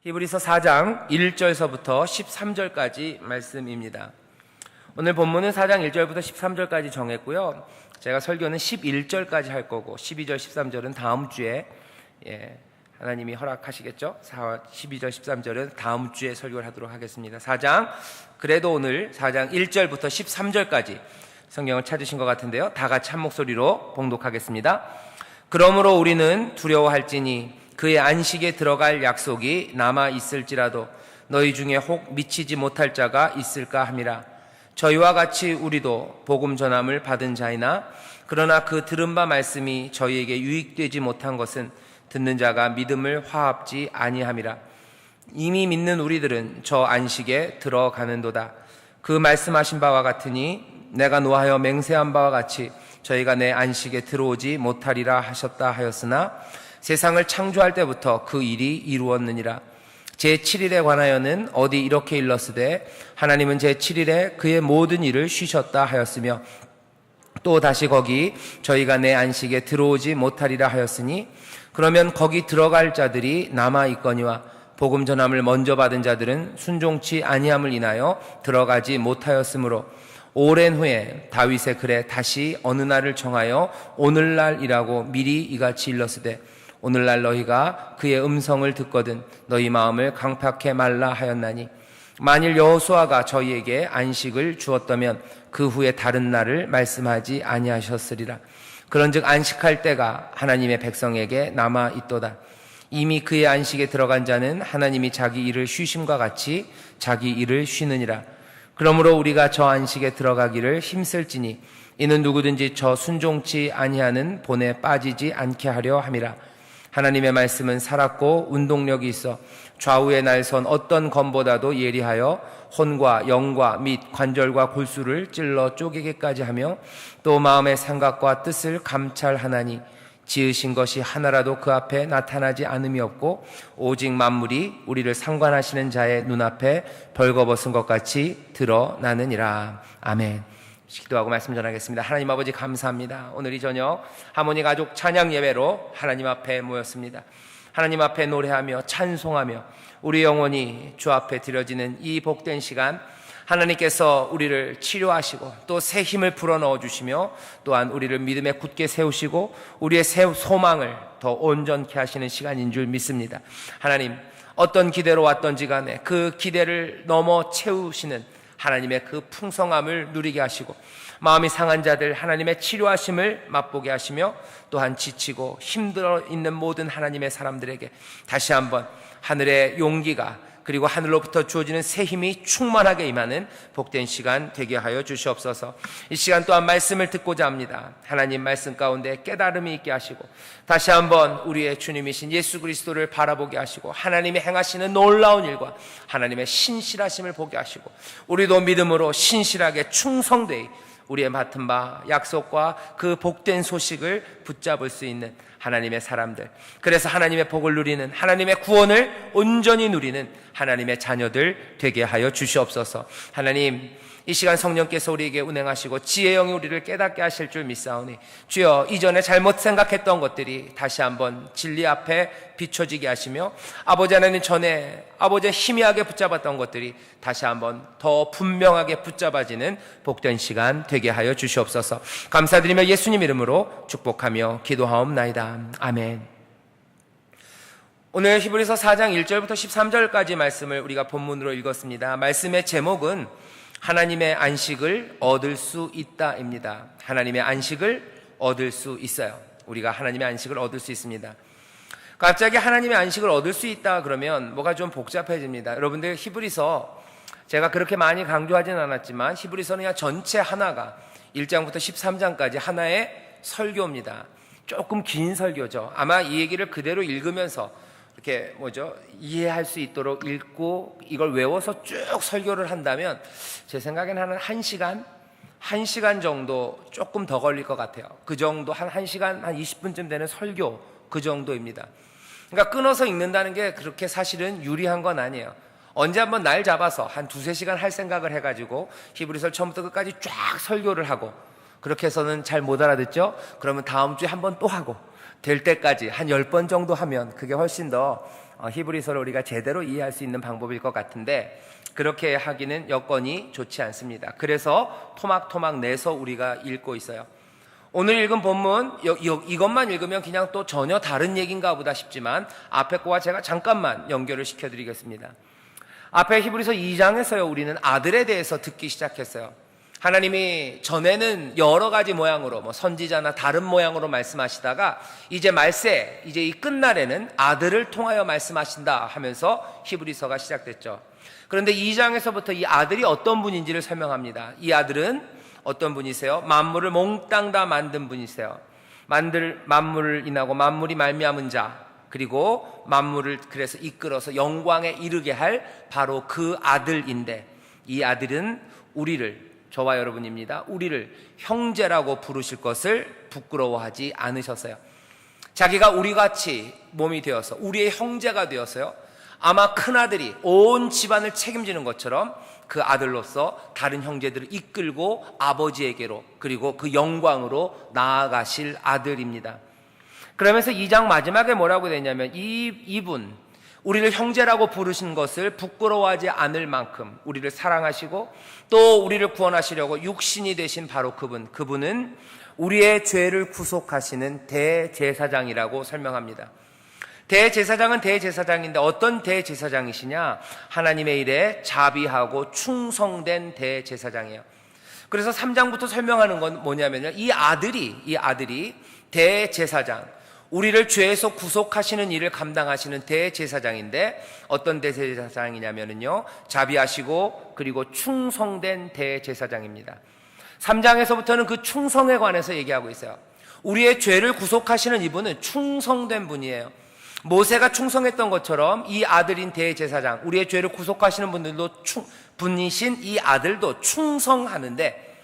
히브리서 4장 1절서부터 13절까지 말씀입니다. 오늘 본문은 4장 1절부터 13절까지 정했고요. 제가 설교는 11절까지 할 거고 12절, 13절은 다음 주에 하나님이 허락하시겠죠? 12절, 13절은 다음 주에 설교를 하도록 하겠습니다. 4장, 그래도 오늘 4장 1절부터 13절까지 성경을 찾으신 것 같은데요. 다 같이 한 목소리로 봉독하겠습니다. 그러므로 우리는 두려워할지니 그의 안식에 들어갈 약속이 남아 있을지라도 너희 중에 혹 미치지 못할 자가 있을까 함이라. 저희와 같이 우리도 복음 전함을 받은 자이나 그러나 그 들은 바 말씀이 저희에게 유익되지 못한 것은 듣는 자가 믿음을 화합지 아니함이라. 이미 믿는 우리들은 저 안식에 들어가는도다. 그 말씀하신 바와 같으니 내가 노하여 맹세한 바와 같이 저희가 내 안식에 들어오지 못하리라 하셨다 하였으나 세상을 창조할 때부터 그 일이 이루었느니라. 제7일에 관하여는 어디 이렇게 일렀으되 하나님은 제7일에 그의 모든 일을 쉬셨다 하였으며 또 다시 거기 저희가 내 안식에 들어오지 못하리라 하였으니 그러면 거기 들어갈 자들이 남아있거니와 복음 전함을 먼저 받은 자들은 순종치 아니함을 인하여 들어가지 못하였으므로 오랜 후에 다윗의 글에 다시 어느 날을 정하여 오늘날이라고 미리 이같이 일렀으되 오늘날 너희가 그의 음성을 듣거든 너희 마음을 강팍해 말라 하였나니 만일 여호수아가 저희에게 안식을 주었다면 그 후에 다른 날을 말씀하지 아니하셨으리라. 그런즉 안식할 때가 하나님의 백성에게 남아 있도다. 이미 그의 안식에 들어간 자는 하나님이 자기 일을 쉬심과 같이 자기 일을 쉬느니라. 그러므로 우리가 저 안식에 들어가기를 힘쓸지니 이는 누구든지 저 순종치 아니하는 본에 빠지지 않게 하려 함이라. 하나님의 말씀은 살았고 운동력이 있어 좌우에 날선 어떤 검보다도 예리하여 혼과 영과 및 관절과 골수를 찔러 쪼개기까지 하며 또 마음의 생각과 뜻을 감찰하나니 지으신 것이 하나라도 그 앞에 나타나지 않음이 없고 오직 만물이 우리를 상관하시는 자의 눈앞에 벌거벗은 것 같이 드러나느니라. 아멘. 기도하고 말씀 전하겠습니다. 하나님 아버지 감사합니다. 오늘 이 저녁 하모니 가족 찬양 예배로 하나님 앞에 모였습니다. 하나님 앞에 노래하며 찬송하며 우리 영혼이 주 앞에 드려지는 이 복된 시간, 하나님께서 우리를 치료하시고 또 새 힘을 불어넣어 주시며 또한 우리를 믿음에 굳게 세우시고 우리의 새 소망을 더 온전케 하시는 시간인 줄 믿습니다. 하나님, 어떤 기대로 왔던지 간에 그 기대를 넘어 채우시는 하나님의 그 풍성함을 누리게 하시고 마음이 상한 자들 하나님의 치료하심을 맛보게 하시며 또한 지치고 힘들어 있는 모든 하나님의 사람들에게 다시 한번 하늘의 용기가 그리고 하늘로부터 주어지는 새 힘이 충만하게 임하는 복된 시간 되게 하여 주시옵소서. 이 시간 또한 말씀을 듣고자 합니다. 하나님 말씀 가운데 깨달음이 있게 하시고 다시 한번 우리의 주님이신 예수 그리스도를 바라보게 하시고 하나님이 행하시는 놀라운 일과 하나님의 신실하심을 보게 하시고 우리도 믿음으로 신실하게 충성되이 우리의 맡은 바 약속과 그 복된 소식을 붙잡을 수 있는 하나님의 사람들, 그래서 하나님의 복을 누리는, 하나님의 구원을 온전히 누리는 하나님의 자녀들 되게 하여 주시옵소서. 하나님, 이 시간 성령께서 우리에게 운행하시고 지혜의 영이 우리를 깨닫게 하실 줄 믿사오니 주여, 이전에 잘못 생각했던 것들이 다시 한번 진리 앞에 비춰지게 하시며 아버지 하나님, 전에 아버지의 희미하게 붙잡았던 것들이 다시 한번 더 분명하게 붙잡아지는 복된 시간 되게 하여 주시옵소서. 감사드리며 예수님 이름으로 축복하며 기도하옵나이다. 아멘. 오늘 히브리서 4장 1절부터 13절까지 말씀을 우리가 본문으로 읽었습니다. 말씀의 제목은 하나님의 안식을 얻을 수 있다입니다. 하나님의 안식을 얻을 수 있어요. 우리가 하나님의 안식을 얻을 수 있습니다. 갑자기 하나님의 안식을 얻을 수 있다 그러면 뭐가 좀 복잡해집니다. 여러분들, 히브리서 제가 그렇게 많이 강조하진 않았지만 히브리서는 그냥 전체 하나가 1장부터 13장까지 하나의 설교입니다. 조금 긴 설교죠. 아마 이 얘기를 그대로 읽으면서 이렇게 이해할 수 있도록 읽고 이걸 외워서 쭉 설교를 한다면 제 생각에는 한 1시간 정도 조금 더 걸릴 것 같아요. 그 정도, 한 1시간, 한 20분쯤 되는 설교, 그 정도입니다. 그러니까 끊어서 읽는다는 게 그렇게 사실은 유리한 건 아니에요. 언제 한번 날 잡아서 한 2-3시간 할 생각을 해가지고 히브리서 처음부터 끝까지 쫙 설교를 하고 그렇게 해서는 잘 못 알아듣죠? 그러면 다음 주에 한번 또 하고 될 때까지 한 10번 정도 하면 그게 훨씬 더 히브리서를 우리가 제대로 이해할 수 있는 방법일 것 같은데 그렇게 하기는 여건이 좋지 않습니다. 그래서 토막토막 내서 우리가 읽고 있어요. 오늘 읽은 본문 이것만 읽으면 그냥 또 전혀 다른 얘기인가 보다 싶지만 앞에 거와 제가 잠깐만 연결을 시켜드리겠습니다. 앞에 히브리서 2장에서요 우리는 아들에 대해서 듣기 시작했어요. 하나님이 전에는 여러 가지 모양으로 선지자나 다른 모양으로 말씀하시다가 이제 말세, 이제 이 끝날에는 아들을 통하여 말씀하신다 하면서 히브리서가 시작됐죠. 그런데 2장에서부터 이 아들이 어떤 분인지를 설명합니다. 이 아들은 어떤 분이세요? 만물을 몽땅 다 만든 분이세요. 만물을 인하고 만물이 말미암은 자, 그리고 만물을 그래서 이끌어서 영광에 이르게 할 바로 그 아들인데 이 아들은 우리를, 저와 여러분입니다, 우리를 형제라고 부르실 것을 부끄러워하지 않으셨어요. 자기가 우리같이 몸이 되어서 우리의 형제가 되었어요. 아마 큰아들이 온 집안을 책임지는 것처럼 그 아들로서 다른 형제들을 이끌고 아버지에게로 그리고 그 영광으로 나아가실 아들입니다. 그러면서 2장 마지막에 뭐라고 되냐면 이분 우리를 형제라고 부르신 것을 부끄러워하지 않을 만큼 우리를 사랑하시고 또 우리를 구원하시려고 육신이 되신 바로 그분은 우리의 죄를 구속하시는 대제사장이라고 설명합니다. 대제사장은 대제사장인데 어떤 대제사장이시냐? 하나님의 일에 자비하고 충성된 대제사장이에요. 그래서 3장부터 설명하는 건 뭐냐면요, 이 아들이 대제사장, 우리를 죄에서 구속하시는 일을 감당하시는 대제사장인데 어떤 대제사장이냐면요, 자비하시고 그리고 충성된 대제사장입니다. 3장에서부터는 그 충성에 관해서 얘기하고 있어요. 우리의 죄를 구속하시는 이분은 충성된 분이에요. 모세가 충성했던 것처럼 이 아들인 대제사장, 우리의 죄를 구속하시는 분이신 이 아들도 충성하는데,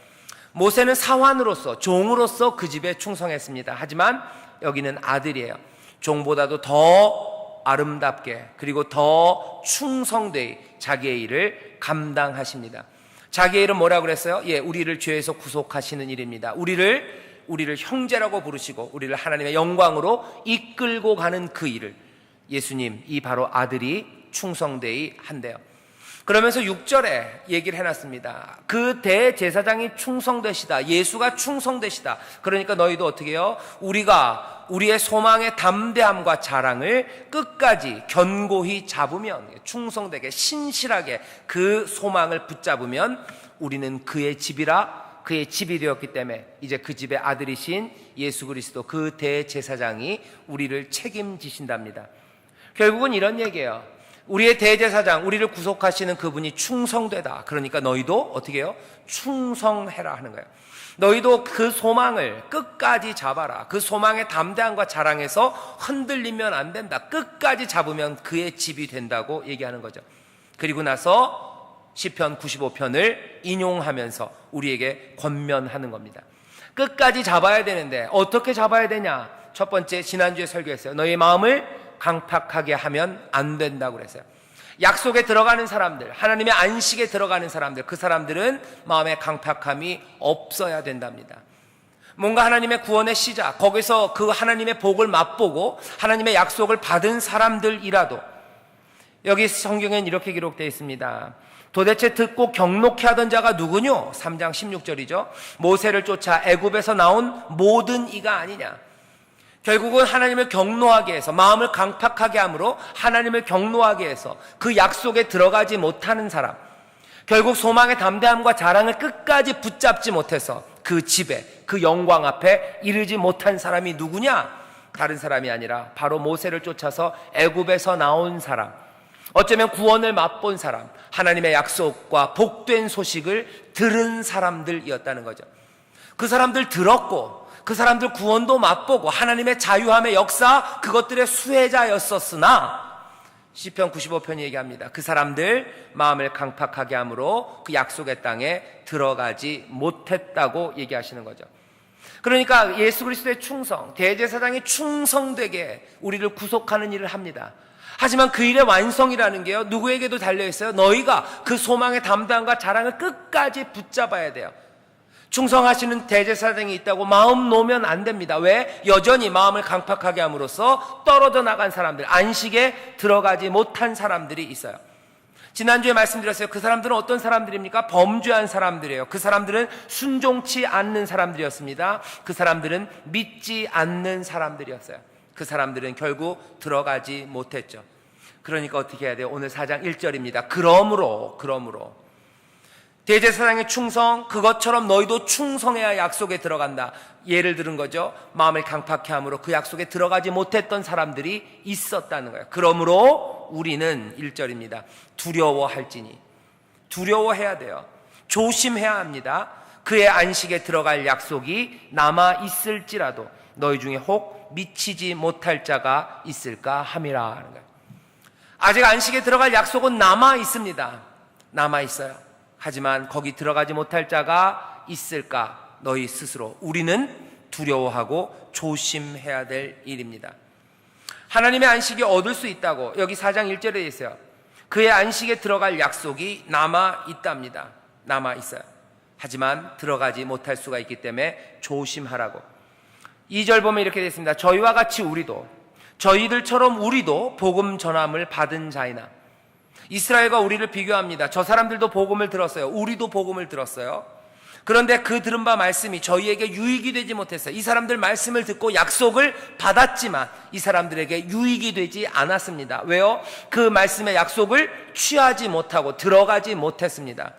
모세는 사환으로서, 종으로서 그 집에 충성했습니다. 하지만 여기는 아들이에요. 종보다도 더 아름답게 그리고 더 충성되이 자기의 일을 감당하십니다. 자기의 일은 뭐라고 그랬어요? 우리를 죄에서 구속하시는 일입니다. 우리를 형제라고 부르시고 우리를 하나님의 영광으로 이끌고 가는 그 일을 예수님, 이 바로 아들이 충성되이 한대요. 그러면서 6절에 얘기를 해놨습니다. 그 대제사장이 충성되시다, 예수가 충성되시다. 그러니까 너희도 어떻게 해요? 우리가 우리의 소망의 담대함과 자랑을 끝까지 견고히 잡으면, 충성되게 신실하게 그 소망을 붙잡으면 우리는 그의 집이라, 그의 집이 되었기 때문에 이제 그 집의 아들이신 예수 그리스도 그 대제사장이 우리를 책임지신답니다. 결국은 이런 얘기예요. 우리의 대제사장, 우리를 구속하시는 그분이 충성되다. 그러니까 너희도 어떻게 해요? 충성해라 하는 거예요. 너희도 그 소망을 끝까지 잡아라. 그 소망의 담대함과 자랑에서 흔들리면 안 된다. 끝까지 잡으면 그의 집이 된다고 얘기하는 거죠. 그리고 나서 시편 95편을 인용하면서 우리에게 권면하는 겁니다. 끝까지 잡아야 되는데 어떻게 잡아야 되냐? 첫 번째, 지난주에 설교했어요. 너희 마음을 강팍하게 하면 안 된다고 그랬어요. 약속에 들어가는 사람들, 하나님의 안식에 들어가는 사람들, 그 사람들은 마음의 강팍함이 없어야 된답니다. 뭔가 하나님의 구원의 시작, 거기서 그 하나님의 복을 맛보고 하나님의 약속을 받은 사람들이라도, 여기 성경엔 이렇게 기록되어 있습니다. 도대체 듣고 경록해 하던 자가 누구뇨? 3장 16절이죠. 모세를 쫓아 애굽에서 나온 모든 이가 아니냐. 결국은 하나님을 경노하게 해서, 마음을 강팍하게 함으로 하나님을 경노하게 해서 그 약속에 들어가지 못하는 사람, 결국 소망의 담대함과 자랑을 끝까지 붙잡지 못해서 그 집에, 그 영광 앞에 이르지 못한 사람이 누구냐? 다른 사람이 아니라 바로 모세를 쫓아서 애굽에서 나온 사람, 어쩌면 구원을 맛본 사람, 하나님의 약속과 복된 소식을 들은 사람들이었다는 거죠. 그 사람들 들었고, 그 사람들 구원도 맛보고 하나님의 자유함의 역사, 그것들의 수혜자였었으나 시편 95편이 얘기합니다. 그 사람들 마음을 강팍하게 함으로 그 약속의 땅에 들어가지 못했다고 얘기하시는 거죠. 그러니까 예수 그리스도의 충성, 대제사장이 충성되게 우리를 구속하는 일을 합니다. 하지만 그 일의 완성이라는 게요, 누구에게도 달려있어요. 너희가 그 소망의 담대함과 자랑을 끝까지 붙잡아야 돼요. 충성하시는 대제사장이 있다고 마음 놓으면 안 됩니다. 왜? 여전히 마음을 강팍하게 함으로써 떨어져 나간 사람들, 안식에 들어가지 못한 사람들이 있어요. 지난주에 말씀드렸어요. 그 사람들은 어떤 사람들입니까? 범죄한 사람들이에요. 그 사람들은 순종치 않는 사람들이었습니다. 그 사람들은 믿지 않는 사람들이었어요. 그 사람들은 결국 들어가지 못했죠. 그러니까 어떻게 해야 돼요? 오늘 4장 1절입니다. 그러므로 대제사장의 충성, 그것처럼 너희도 충성해야 약속에 들어간다. 예를 들은 거죠. 마음을 강팍해 함으로 그 약속에 들어가지 못했던 사람들이 있었다는 거예요. 그러므로 우리는 1절입니다. 두려워할지니, 두려워해야 돼요. 조심해야 합니다. 그의 안식에 들어갈 약속이 남아 있을지라도 너희 중에 혹 미치지 못할 자가 있을까 함이라 하는 거예요. 아직 안식에 들어갈 약속은 남아 있습니다. 남아 있어요. 하지만 거기 들어가지 못할 자가 있을까? 너희 스스로, 우리는 두려워하고 조심해야 될 일입니다. 하나님의 안식이 얻을 수 있다고 여기 4장 1절에 있어요. 그의 안식에 들어갈 약속이 남아 있답니다. 남아 있어요. 하지만 들어가지 못할 수가 있기 때문에 조심하라고. 2절 보면 이렇게 되어 있습니다. 저희와 같이 저희들처럼 우리도 복음 전함을 받은 자이나. 이스라엘과 우리를 비교합니다. 저 사람들도 복음을 들었어요. 우리도 복음을 들었어요. 그런데 그 들은 바 말씀이 저희에게 유익이 되지 못했어요. 이 사람들 말씀을 듣고 약속을 받았지만 이 사람들에게 유익이 되지 않았습니다. 왜요? 그 말씀의 약속을 취하지 못하고 들어가지 못했습니다.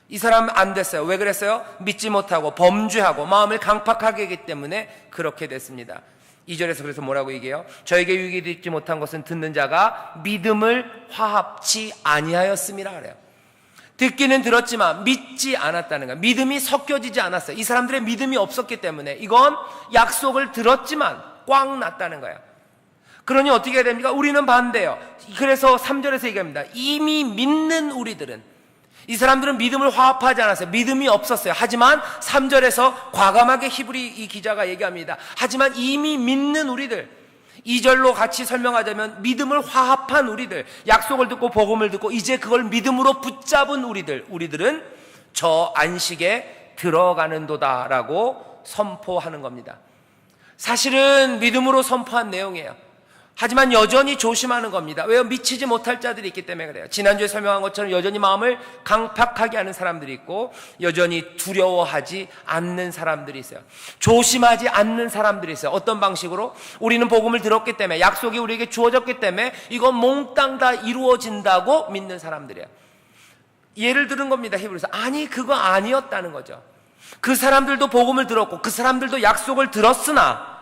이 사람 안 됐어요. 왜 그랬어요? 믿지 못하고 범죄하고 마음을 강팍하게 하기 때문에 그렇게 됐습니다. 2절에서 그래서 뭐라고 얘기해요? 저에게 유익이 되지 못한 것은 듣는 자가 믿음을 화합치 아니하였음이라 그래요. 듣기는 들었지만 믿지 않았다는 거예요. 믿음이 섞여지지 않았어요. 이 사람들의 믿음이 없었기 때문에 이건 약속을 들었지만 꽝 났다는 거예요. 그러니 어떻게 해야 됩니까? 우리는 반대예요. 그래서 3절에서 얘기합니다. 이미 믿는 우리들은, 이 사람들은 믿음을 화합하지 않았어요. 믿음이 없었어요. 하지만 3절에서 과감하게 히브리 이 기자가 얘기합니다. 하지만 이미 믿는 우리들, 2절로 같이 설명하자면 믿음을 화합한 우리들, 약속을 듣고 복음을 듣고 이제 그걸 믿음으로 붙잡은 우리들은 저 안식에 들어가는도다라고 선포하는 겁니다. 사실은 믿음으로 선포한 내용이에요. 하지만 여전히 조심하는 겁니다. 왜요? 미치지 못할 자들이 있기 때문에 그래요. 지난주에 설명한 것처럼 여전히 마음을 강팍하게 하는 사람들이 있고 여전히 두려워하지 않는 사람들이 있어요. 조심하지 않는 사람들이 있어요. 어떤 방식으로? 우리는 복음을 들었기 때문에, 약속이 우리에게 주어졌기 때문에 이건 몽땅 다 이루어진다고 믿는 사람들이에요. 예를 들은 겁니다. 히브리서. 아니, 그거 아니었다는 거죠. 그 사람들도 복음을 들었고 그 사람들도 약속을 들었으나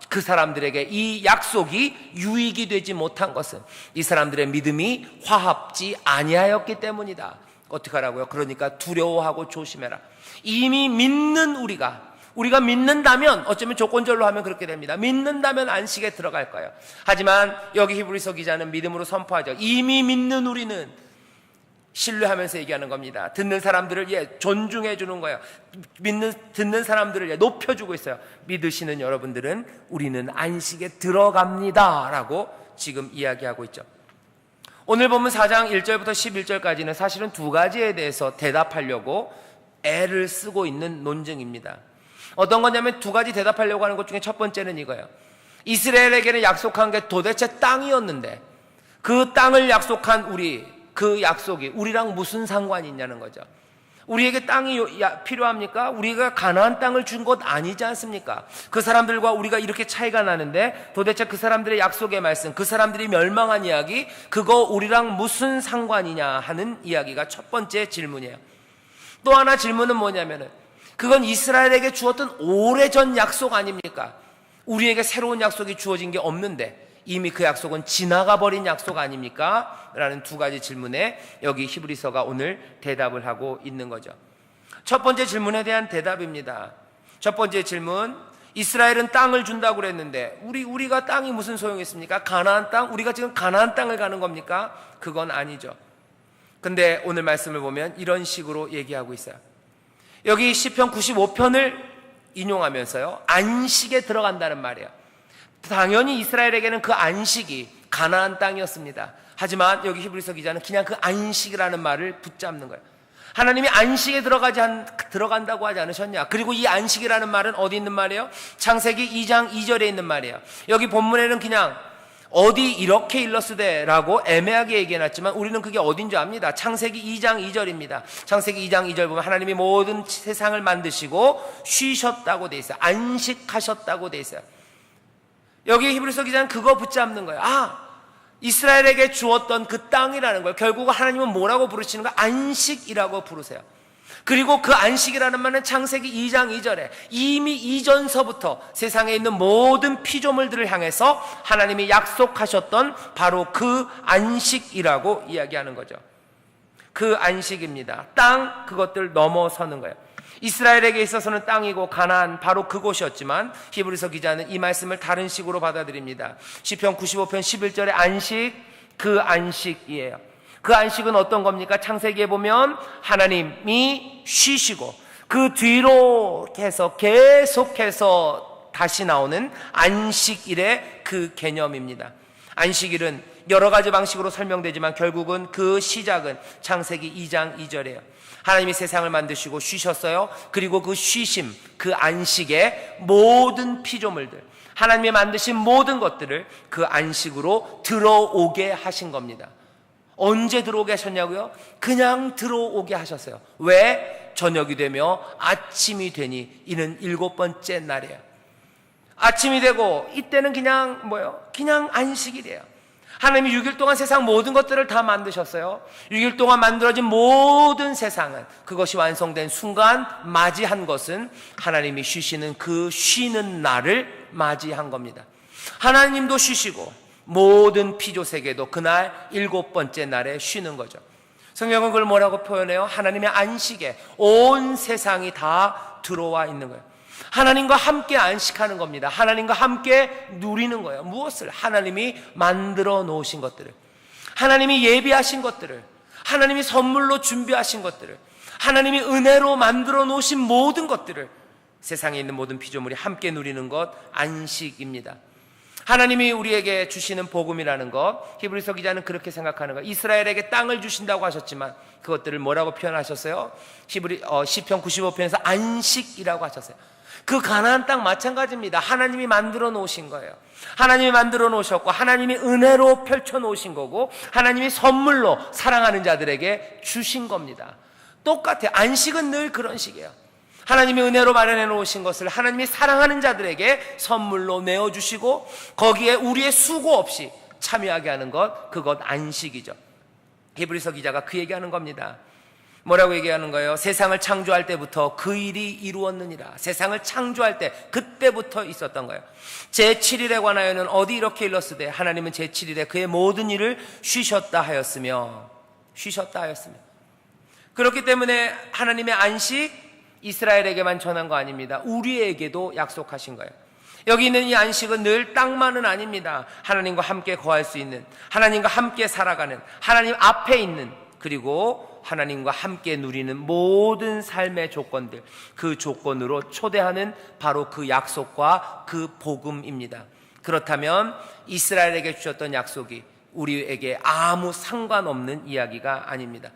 그 사람들에게 이 약속이 유익이 되지 못한 것은 이 사람들의 믿음이 화합지 아니하였기 때문이다. 어떻게 하라고요? 그러니까 두려워하고 조심해라. 이미 믿는 우리가 믿는다면, 어쩌면 조건절로 하면 그렇게 됩니다. 믿는다면 안식에 들어갈 거예요. 하지만 여기 히브리서 기자는 믿음으로 선포하죠. 이미 믿는 우리는, 신뢰하면서 얘기하는 겁니다. 듣는 사람들을 존중해 주는 거예요. 듣는 사람들을 높여주고 있어요. 믿으시는 여러분들은 우리는 안식에 들어갑니다 라고 지금 이야기하고 있죠. 오늘 보면 4장 1절부터 11절까지는 사실은 두 가지에 대해서 대답하려고 애를 쓰고 있는 논증입니다. 어떤 거냐면 두 가지 대답하려고 하는 것 중에 첫 번째는 이거예요. 이스라엘에게는 약속한 게 도대체 땅이었는데 그 땅을 약속한 그 약속이 우리랑 무슨 상관이 있냐는 거죠. 우리에게 땅이 필요합니까? 우리가 가나안 땅을 준 것 아니지 않습니까? 그 사람들과 우리가 이렇게 차이가 나는데 도대체 그 사람들의 약속의 말씀, 그 사람들이 멸망한 이야기, 그거 우리랑 무슨 상관이냐 하는 이야기가 첫 번째 질문이에요. 또 하나 질문은 뭐냐면은 그건 이스라엘에게 주었던 오래전 약속 아닙니까? 우리에게 새로운 약속이 주어진 게 없는데 이미 그 약속은 지나가 버린 약속 아닙니까? 라는 두 가지 질문에 여기 히브리서가 오늘 대답을 하고 있는 거죠. 첫 번째 질문에 대한 대답입니다. 첫 번째 질문, 이스라엘은 땅을 준다고 그랬는데 우리가 땅이 무슨 소용이 있습니까? 가나안 땅? 우리가 지금 가나안 땅을 가는 겁니까? 그건 아니죠. 근데 오늘 말씀을 보면 이런 식으로 얘기하고 있어요. 여기 시편 95편을 인용하면서요, 안식에 들어간다는 말이에요. 당연히 이스라엘에게는 그 안식이 가나안 땅이었습니다. 하지만 여기 히브리서 기자는 그냥 그 안식이라는 말을 붙잡는 거예요. 하나님이 안식에 들어간다고 하지 않으셨냐? 그리고 이 안식이라는 말은 어디 있는 말이에요? 창세기 2장 2절에 있는 말이에요. 여기 본문에는 그냥 어디 이렇게 일러스되라고 애매하게 얘기해놨지만 우리는 그게 어딘지 압니다. 창세기 2장 2절입니다. 창세기 2장 2절 보면 하나님이 모든 세상을 만드시고 쉬셨다고 돼 있어요. 안식하셨다고 돼 있어요. 여기 히브리서 기자는 그거 붙잡는 거예요. 이스라엘에게 주었던 그 땅이라는 걸 결국 하나님은 뭐라고 부르시는 가 안식이라고 부르세요. 그리고 그 안식이라는 말은 창세기 2장 2절에 이미 이전서부터 세상에 있는 모든 피조물들을 향해서 하나님이 약속하셨던 바로 그 안식이라고 이야기하는 거죠. 그 안식입니다. 땅, 그것들 넘어서는 거예요. 이스라엘에게 있어서는 땅이고 가나안 바로 그곳이었지만 히브리서 기자는 이 말씀을 다른 식으로 받아들입니다. 시편 95편 11절의 안식, 그 안식이에요. 그 안식은 어떤 겁니까? 창세기에 보면 하나님이 쉬시고 그 뒤로 해서 계속해서 다시 나오는 안식일의 그 개념입니다. 안식일은 여러 가지 방식으로 설명되지만 결국은 그 시작은 창세기 2장 2절이에요. 하나님이 세상을 만드시고 쉬셨어요. 그리고 그 쉬심, 그 안식에 모든 피조물들, 하나님이 만드신 모든 것들을 그 안식으로 들어오게 하신 겁니다. 언제 들어오게 하셨냐고요? 그냥 들어오게 하셨어요. 왜? 저녁이 되며 아침이 되니 이는 7번째 날이에요. 아침이 되고 이때는 그냥 그냥 안식일이에요. 하나님이 6일 동안 세상 모든 것들을 다 만드셨어요. 6일 동안 만들어진 모든 세상은 그것이 완성된 순간 맞이한 것은 하나님이 쉬시는 그 쉬는 날을 맞이한 겁니다. 하나님도 쉬시고 모든 피조세계도 그날 7번째 날에 쉬는 거죠. 성경은 그걸 뭐라고 표현해요? 하나님의 안식에 온 세상이 다 들어와 있는 거예요. 하나님과 함께 안식하는 겁니다. 하나님과 함께 누리는 거예요. 무엇을? 하나님이 만들어 놓으신 것들을, 하나님이 예비하신 것들을, 하나님이 선물로 준비하신 것들을, 하나님이 은혜로 만들어 놓으신 모든 것들을 세상에 있는 모든 피조물이 함께 누리는 것, 안식입니다. 하나님이 우리에게 주시는 복음이라는 것, 히브리서 기자는 그렇게 생각하는 것. 이스라엘에게 땅을 주신다고 하셨지만 그것들을 뭐라고 표현하셨어요? 시편 95편에서 안식이라고 하셨어요. 그 가나안 땅 마찬가지입니다. 하나님이 만들어 놓으신 거예요. 하나님이 만들어 놓으셨고 하나님이 은혜로 펼쳐 놓으신 거고 하나님이 선물로 사랑하는 자들에게 주신 겁니다. 똑같아요. 안식은 늘 그런 식이에요. 하나님이 은혜로 마련해 놓으신 것을 하나님이 사랑하는 자들에게 선물로 내어주시고 거기에 우리의 수고 없이 참여하게 하는 것, 그것 안식이죠. 히브리서 기자가 그 얘기하는 겁니다. 뭐라고 얘기하는 거예요? 세상을 창조할 때부터 그 일이 이루었느니라. 세상을 창조할 때 그때부터 있었던 거예요. 제7일에 관하여는 어디 이렇게 일렀으되 하나님은 제7일에 그의 모든 일을 쉬셨다 하였으며 그렇기 때문에 하나님의 안식 이스라엘에게만 전한 거 아닙니다. 우리에게도 약속하신 거예요. 여기 있는 이 안식은 늘 땅만은 아닙니다. 하나님과 함께 거할 수 있는, 하나님과 함께 살아가는, 하나님 앞에 있는, 그리고 하나님과 함께 누리는 모든 삶의 조건들, 그 조건으로 초대하는 바로 그 약속과 그 복음입니다. 그렇다면 이스라엘에게 주셨던 약속이 우리에게 아무 상관없는 이야기가 아닙니다.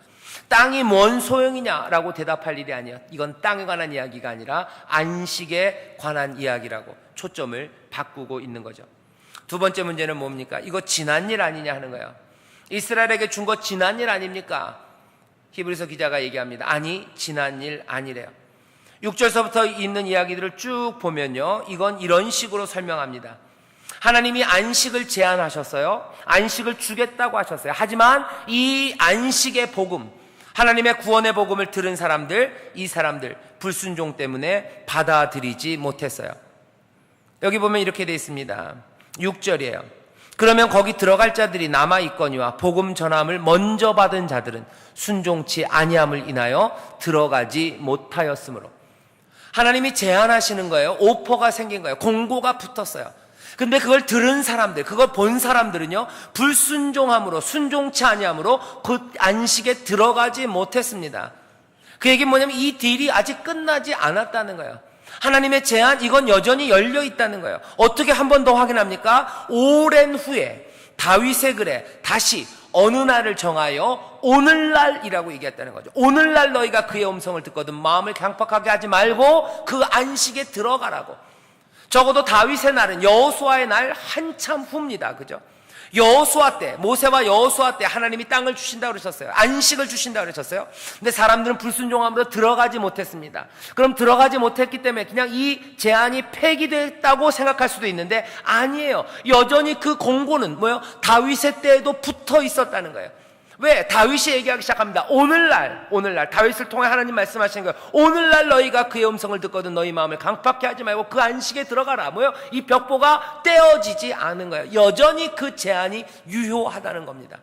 땅이 뭔 소용이냐라고 대답할 일이 아니에요. 이건 땅에 관한 이야기가 아니라 안식에 관한 이야기라고 초점을 바꾸고 있는 거죠. 두 번째 문제는 뭡니까? 이거 지난 일 아니냐 하는 거예요. 이스라엘에게 준 거 지난 일 아닙니까? 히브리서 기자가 얘기합니다. 아니, 지난 일 아니래요. 6절서부터 있는 이야기들을 쭉 보면요, 이건 이런 식으로 설명합니다. 하나님이 안식을 제안하셨어요. 안식을 주겠다고 하셨어요. 하지만 이 안식의 복음, 하나님의 구원의 복음을 들은 사람들, 이 사람들 불순종 때문에 받아들이지 못했어요. 여기 보면 이렇게 되어 있습니다. 6절이에요. 그러면 거기 들어갈 자들이 남아있거니와 복음 전함을 먼저 받은 자들은 순종치 아니함을 인하여 들어가지 못하였으므로. 하나님이 제안하시는 거예요. 오퍼가 생긴 거예요. 공고가 붙었어요. 근데 그걸 들은 사람들, 그걸 본 사람들은요, 불순종함으로, 순종치 아니함으로 그 안식에 들어가지 못했습니다. 그 얘기는 뭐냐면 이 딜이 아직 끝나지 않았다는 거예요. 하나님의 제안, 이건 여전히 열려 있다는 거예요. 어떻게 한 번 더 확인합니까? 오랜 후에 다윗의 글에 다시 어느 날을 정하여 오늘날이라고 얘기했다는 거죠. 오늘날 너희가 그의 음성을 듣거든 마음을 강팍하게 하지 말고 그 안식에 들어가라고. 적어도 다윗의 날은 여호수아의 날 한참 후입니다. 그죠? 여호수아 때, 모세와 여호수아 때 하나님이 땅을 주신다고 그러셨어요. 안식을 주신다고 그러셨어요. 근데 사람들은 불순종함으로 들어가지 못했습니다. 그럼 들어가지 못했기 때문에 그냥 이 제한이 폐기됐다고 생각할 수도 있는데 아니에요. 여전히 그 공고는 뭐예요? 다윗의 때에도 붙어 있었다는 거예요. 왜? 다윗이 얘기하기 시작합니다. 오늘날 다윗을 통해 하나님 말씀하시는 거예요. 오늘날 너희가 그의 음성을 듣거든 너희 마음을 강팍해 하지 말고 그 안식에 들어가라. 뭐요? 이 벽보가 떼어지지 않은 거예요. 여전히 그 제한이 유효하다는 겁니다.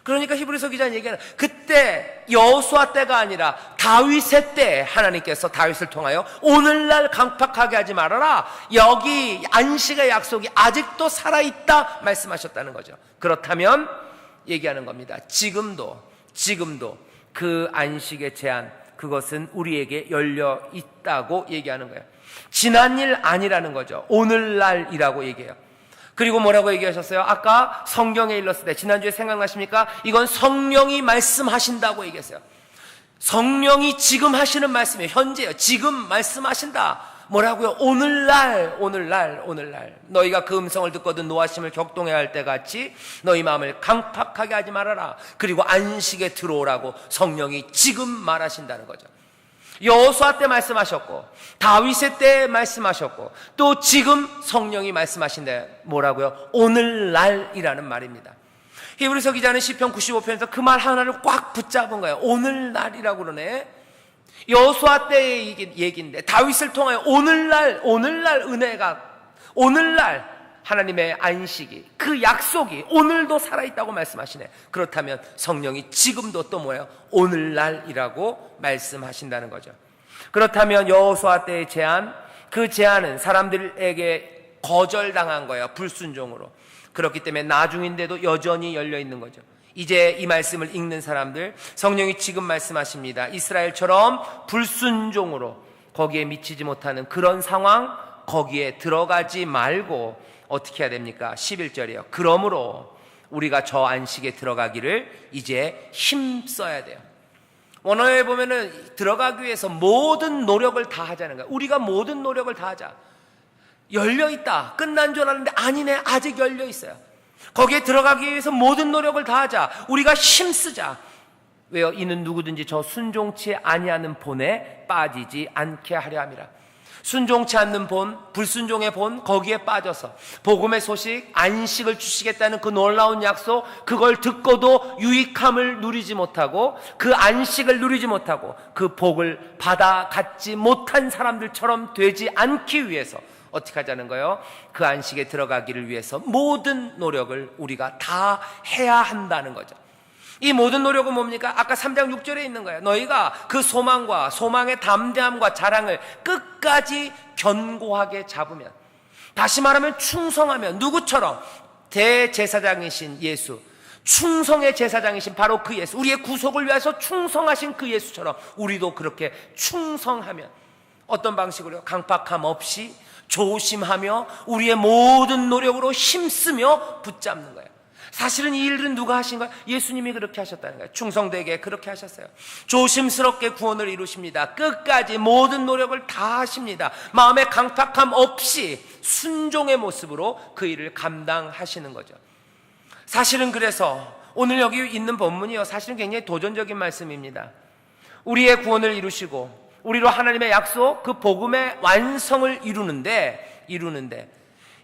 그러니까 히브리서 기자는 얘기하는 그때 여호수아 때가 아니라 다윗의 때 하나님께서 다윗을 통하여 오늘날 강팍하게 하지 말아라. 여기 안식의 약속이 아직도 살아있다 말씀하셨다는 거죠. 그렇다면 얘기하는 겁니다. 지금도 그 안식의 제한, 그것은 우리에게 열려 있다고 얘기하는 거예요. 지난 일 아니라는 거죠. 오늘날이라고 얘기해요. 그리고 뭐라고 얘기하셨어요? 아까 성경에 일렀을 때 지난주에 생각나십니까? 이건 성령이 말씀하신다고 얘기했어요. 성령이 지금 하시는 말씀이에요. 현재요. 지금 말씀하신다. 뭐라고요? 오늘날 너희가 그 음성을 듣거든 노하심을 격동해야 할 때 같이 너희 마음을 강팍하게 하지 말아라. 그리고 안식에 들어오라고 성령이 지금 말하신다는 거죠. 여호수아 때 말씀하셨고 다윗의 때 말씀하셨고 또 지금 성령이 말씀하신데 뭐라고요? 오늘날이라는 말입니다. 히브리서 기자는 시편 95편에서 그 말 하나를 꽉 붙잡은 거예요. 오늘날이라고 그러네. 여호수아 때의 얘기인데 다윗을 통하여 오늘날 은혜가, 오늘날 하나님의 안식이, 그 약속이 오늘도 살아있다고 말씀하시네. 그렇다면 성령이 지금도 또 뭐예요? 오늘날이라고 말씀하신다는 거죠. 그렇다면 여호수아 때의 제한, 그 제한은 사람들에게 거절당한 거예요. 불순종으로. 그렇기 때문에 나중인데도 여전히 열려 있는 거죠. 이제 이 말씀을 읽는 사람들, 성령이 지금 말씀하십니다. 이스라엘처럼 불순종으로 거기에 미치지 못하는 그런 상황, 거기에 들어가지 말고 어떻게 해야 됩니까? 11절이에요. 그러므로 우리가 저 안식에 들어가기를 이제 힘써야 돼요. 원어에 보면은 들어가기 위해서 모든 노력을 다 하자는 거예요. 우리가 모든 노력을 다 하자. 열려있다. 끝난 줄 알았는데 아니네. 아직 열려있어요. 거기에 들어가기 위해서 모든 노력을 다하자. 우리가 힘쓰자. 왜요? 이는 누구든지 저 순종치 아니하는 본에 빠지지 않게 하려 함이라. 순종치 않는 본, 불순종의 본, 거기에 빠져서 복음의 소식, 안식을 주시겠다는 그 놀라운 약속, 그걸 듣고도 유익함을 누리지 못하고 그 안식을 누리지 못하고 그 복을 받아 갖지 못한 사람들처럼 되지 않기 위해서 어떻게 하자는 거예요? 그 안식에 들어가기를 위해서 모든 노력을 우리가 다 해야 한다는 거죠. 이 모든 노력은 뭡니까? 아까 3장 6절에 있는 거예요. 너희가 그 소망과 소망의 담대함과 자랑을 끝까지 견고하게 잡으면, 다시 말하면 충성하면, 누구처럼? 대제사장이신 예수, 충성의 제사장이신 바로 그 예수, 우리의 구속을 위해서 충성하신 그 예수처럼 우리도 그렇게 충성하면, 어떤 방식으로요? 강팍함 없이 조심하며 우리의 모든 노력으로 힘쓰며 붙잡는 거예요. 사실은 이 일은 누가 하신 거예요? 예수님이 그렇게 하셨다는 거예요. 충성되게 그렇게 하셨어요. 조심스럽게 구원을 이루십니다. 끝까지 모든 노력을 다 하십니다. 마음의 강팍함 없이 순종의 모습으로 그 일을 감당하시는 거죠. 사실은 그래서 오늘 여기 있는 본문이요, 사실은 굉장히 도전적인 말씀입니다. 우리의 구원을 이루시고 우리로 하나님의 약속, 그 복음의 완성을 이루는데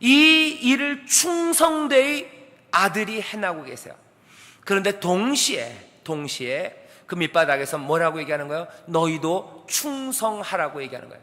이 일을 충성되이 아들이 해나가고 계세요. 그런데 동시에 그 밑바닥에서 뭐라고 얘기하는 거예요? 너희도 충성하라고 얘기하는 거예요.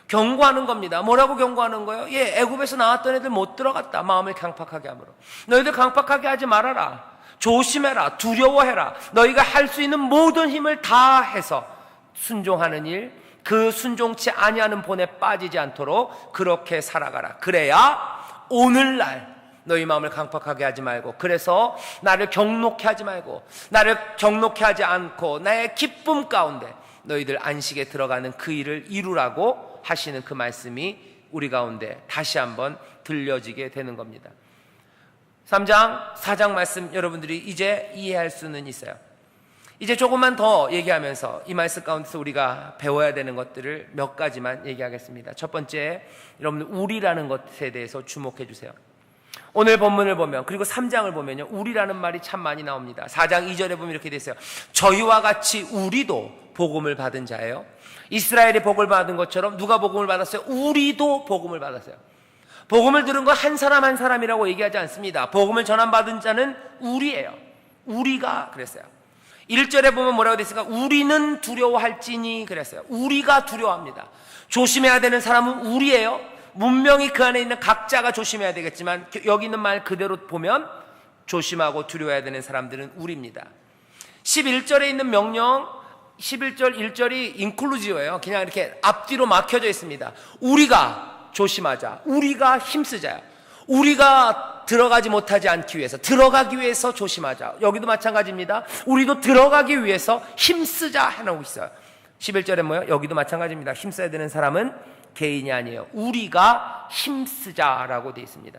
경고하는 겁니다. 뭐라고 경고하는 거예요? 애굽에서 나왔던 애들 못 들어갔다. 마음을 강팍하게 함으로. 너희들 강팍하게 하지 말아라. 조심해라. 두려워해라. 너희가 할 수 있는 모든 힘을 다해서 순종하는 일, 그 순종치 아니하는 본에 빠지지 않도록 그렇게 살아가라. 그래야 오늘날 너희 마음을 강팍하게 하지 말고, 그래서 나를 경록해 하지 말고, 나를 경록해 하지 않고 나의 기쁨 가운데 너희들 안식에 들어가는 그 일을 이루라고 하시는 그 말씀이 우리 가운데 다시 한번 들려지게 되는 겁니다. 3장, 4장 말씀 여러분들이 이제 이해할 수는 있어요. 이제 조금만 더 얘기하면서 이 말씀 가운데서 우리가 배워야 되는 것들을 몇 가지만 얘기하겠습니다. 첫 번째, 여러분들 우리라는 것에 대해서 주목해 주세요. 오늘 본문을 보면, 그리고 3장을 보면요, 우리라는 말이 참 많이 나옵니다. 4장 2절에 보면 이렇게 돼 있어요. 저희와 같이 우리도 복음을 받은 자예요. 이스라엘이 복을 받은 것처럼 누가 복음을 받았어요? 우리도 복음을 받았어요. 복음을 들은 거 한 사람 한 사람이라고 얘기하지 않습니다. 복음을 전환받은 자는 우리예요. 우리가 그랬어요. 1절에 보면 뭐라고 됐을까? 우리는 두려워할지니 그랬어요. 우리가 두려워합니다. 조심해야 되는 사람은 우리예요. 분명히 그 안에 있는 각자가 조심해야 되겠지만 여기 있는 말 그대로 보면 조심하고 두려워해야 되는 사람들은 우리입니다. 11절에 있는 명령 11절 1절이 인클루지어예요. 그냥 이렇게 앞뒤로 막혀져 있습니다. 우리가 조심하자. 우리가 힘쓰자. 우리가 들어가지 못하지 않기 위해서, 들어가기 위해서 조심하자. 여기도 마찬가지입니다. 우리도 들어가기 위해서 힘쓰자 해놓고 있어요. 11절에 뭐예요? 여기도 마찬가지입니다. 힘써야 되는 사람은 개인이 아니에요. 우리가 힘쓰자라고 되어 있습니다.